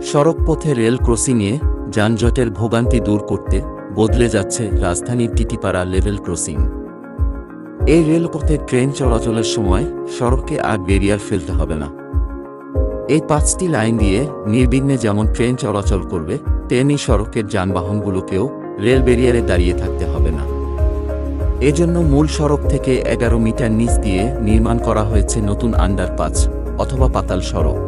সড়কপথে রেল ক্রসিংয়ে যানজটের ভোগান্তি দূর করতে বদলে যাচ্ছে রাজধানীর টিটিপাড়া লেভেল ক্রসিং। এই রেলপথে ট্রেন চলাচলের সময় সড়কে আর ব্যারিয়ার ফেলতে হবে না। এই 5টি লাইন দিয়ে নির্বিঘ্নে যেমন ট্রেন চলাচল করবে, তেমনি সড়কের যানবাহনগুলোকেও রেল ব্যারিয়ারে দাঁড়িয়ে থাকতে হবে না। এজন্য মূল সড়ক থেকে 11 মিটার নিচ দিয়ে নির্মাণ করা হয়েছে নতুন আন্ডারপাস অথবা পাতাল সড়ক।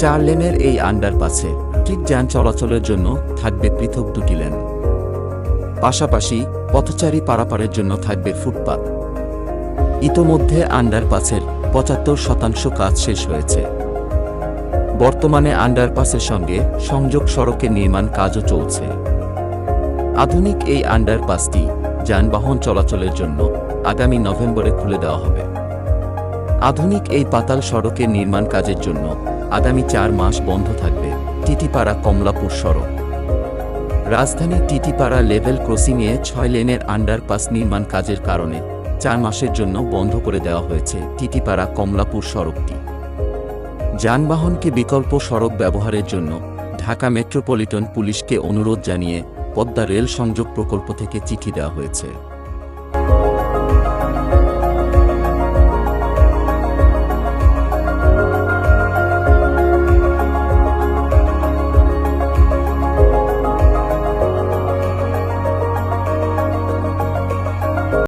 4 লেনের এই আন্ডারপাসে ঠিক যান চলাচলের জন্য থাকবে পৃথক 2টি লেন। পাশাপাশি পথচারী পারাপারের জন্য থাকবে ফুটপাত। ইতোমধ্যে আন্ডারপাসের 75% কাজ শেষ হয়েছে। বর্তমানে আন্ডারপাসের সঙ্গে সংযোগ সড়কের নির্মাণ কাজও চলছে। আধুনিক এই আন্ডারপাসটি যানবাহন চলাচলের জন্য আগামী নভেম্বরে খুলে দেওয়া হবে। আধুনিক এই পাতাল সড়কের নির্মাণ কাজের জন্য আগামী 4 মাস বন্ধ থাকবে টিটিপাড়া কমলাপুর সড়ক। রাজধানীর টিটিপাড়া লেভেল ক্রসিংয়ে 6 লেনের আন্ডারপাস নির্মাণ কাজের কারণে 4 মাসের জন্য বন্ধ করে দেওয়া হয়েছে টিটিপাড়া কমলাপুর সড়কটি। যানবাহনকে বিকল্প সড়ক ব্যবহারের জন্য ঢাকা মেট্রোপলিটন পুলিশকে অনুরোধ জানিয়ে পদ্মা রেল সংযোগ প্রকল্প থেকে চিঠি দেওয়া হয়েছে।